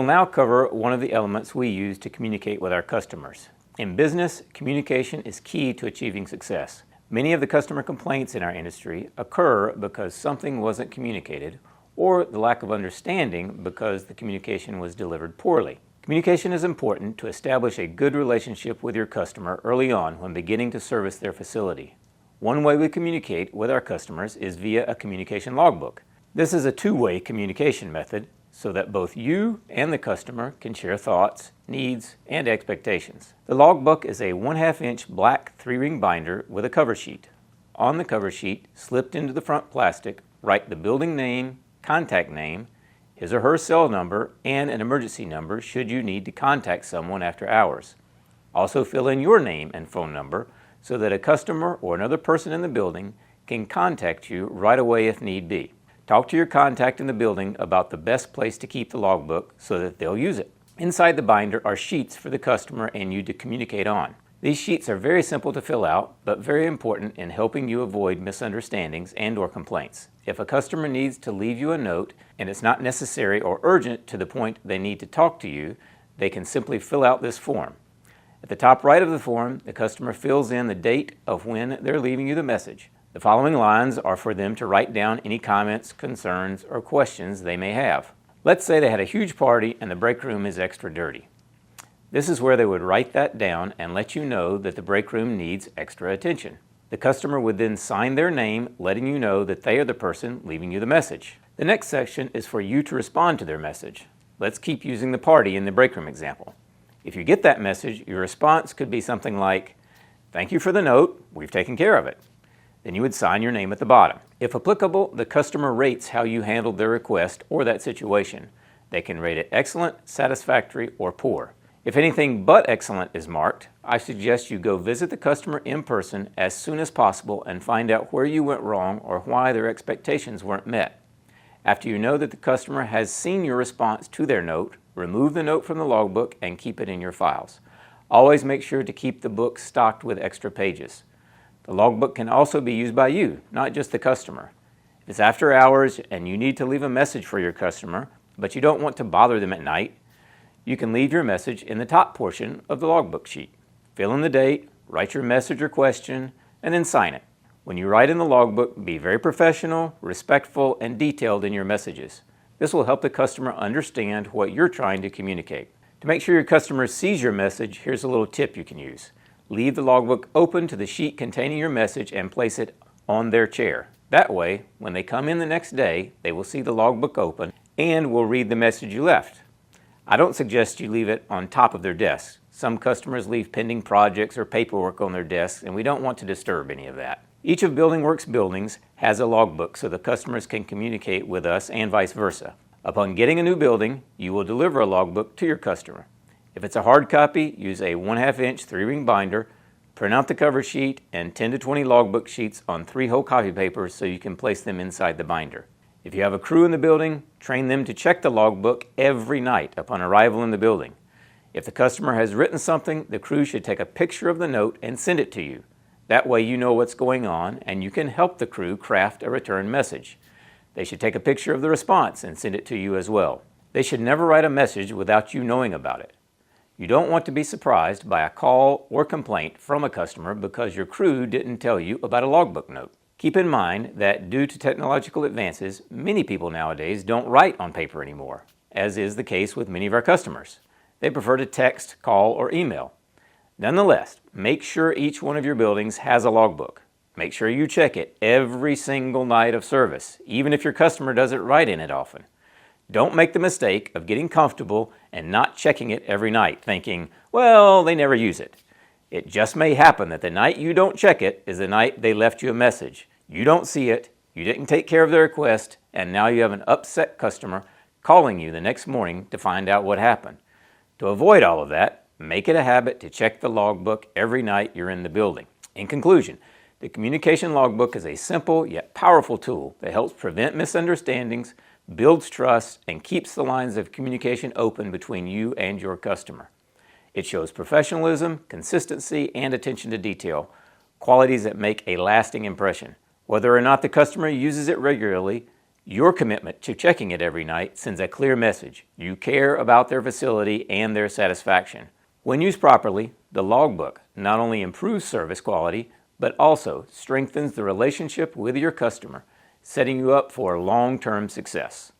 We'll now cover one of the elements we use to communicate with our customers. In business, communication is key to achieving success. Many of the customer complaints in our industry occur because something wasn't communicated or the lack of understanding because the communication was delivered poorly. Communication is important to establish a good relationship with your customer early on when beginning to service their facility. One way we communicate with our customers is via a communication logbook. This is a two-way communication method so that both you and the customer can share thoughts, needs, and expectations. The logbook is a 1/2 inch black 3-ring binder with a cover sheet. On the cover sheet, slipped into the front plastic, write the building name, contact name, his or her cell number, and an emergency number should you need to contact someone after hours. Also fill in your name and phone number so that a customer or another person in the building can contact you right away if need be. Talk to your contact in the building about the best place to keep the logbook so that they'll use it. Inside the binder are sheets for the customer and you to communicate on. These sheets are very simple to fill out, but very important in helping you avoid misunderstandings and/or complaints. If a customer needs to leave you a note and it's not necessary or urgent to the point they need to talk to you, they can simply fill out this form. At the top right of the form, the customer fills in the date of when they're leaving you the message. The following lines are for them to write down any comments, concerns, or questions they may have. Let's say they had a huge party and the break room is extra dirty. This is where they would write that down and let you know that the break room needs extra attention. The customer would then sign their name, letting you know that they are the person leaving you the message. The next section is for you to respond to their message. Let's keep using the party in the break room example. If you get that message, your response could be something like, "Thank you for the note, we've taken care of it." Then you would sign your name at the bottom. If applicable, the customer rates how you handled their request or that situation. They can rate it excellent, satisfactory, or poor. If anything but excellent is marked, I suggest you go visit the customer in person as soon as possible and find out where you went wrong or why their expectations weren't met. After you know that the customer has seen your response to their note, remove the note from the logbook and keep it in your files. Always make sure to keep the book stocked with extra pages. The logbook can also be used by you, not just the customer. If it's after hours and you need to leave a message for your customer, but you don't want to bother them at night, you can leave your message in the top portion of the logbook sheet. Fill in the date, write your message or question, and then sign it. When you write in the logbook, be very professional, respectful, and detailed in your messages. This will help the customer understand what you're trying to communicate. To make sure your customer sees your message, here's a little tip you can use. Leave the logbook open to the sheet containing your message and place it on their chair. That way, when they come in the next day, they will see the logbook open and will read the message you left. I don't suggest you leave it on top of their desk. Some customers leave pending projects or paperwork on their desks, and we don't want to disturb any of that. Each of Bldg.Works buildings has a logbook so the customers can communicate with us and vice versa. Upon getting a new building, you will deliver a logbook to your customer. If it's a hard copy, use a 1/2 inch 3-ring binder, print out the cover sheet and 10 to 20 logbook sheets on 3-hole copy paper so you can place them inside the binder. If you have a crew in the building, train them to check the logbook every night upon arrival in the building. If the customer has written something, the crew should take a picture of the note and send it to you. That way you know what's going on and you can help the crew craft a return message. They should take a picture of the response and send it to you as well. They should never write a message without you knowing about it. You don't want to be surprised by a call or complaint from a customer because your crew didn't tell you about a logbook note. Keep in mind that due to technological advances, many people nowadays don't write on paper anymore, as is the case with many of our customers. They prefer to text, call, or email. Nonetheless, make sure each one of your buildings has a logbook. Make sure you check it every single night of service, even if your customer doesn't write in it often. Don't make the mistake of getting comfortable and not checking it every night, thinking, well, they never use it. It just may happen that the night you don't check it is the night they left you a message. You don't see it, you didn't take care of their request, and now you have an upset customer calling you the next morning to find out what happened. To avoid all of that, make it a habit to check the logbook every night you're in the building. In conclusion, the communication logbook is a simple yet powerful tool that helps prevent misunderstandings, builds trust, and keeps the lines of communication open between you and your customer. It shows professionalism, consistency, and attention to detail, qualities that make a lasting impression. Whether or not the customer uses it regularly, Your commitment to checking it every night sends a clear message. You care about their facility and their satisfaction. When used properly, the logbook not only improves service quality, but also strengthens the relationship with your customer, setting you up for long-term success.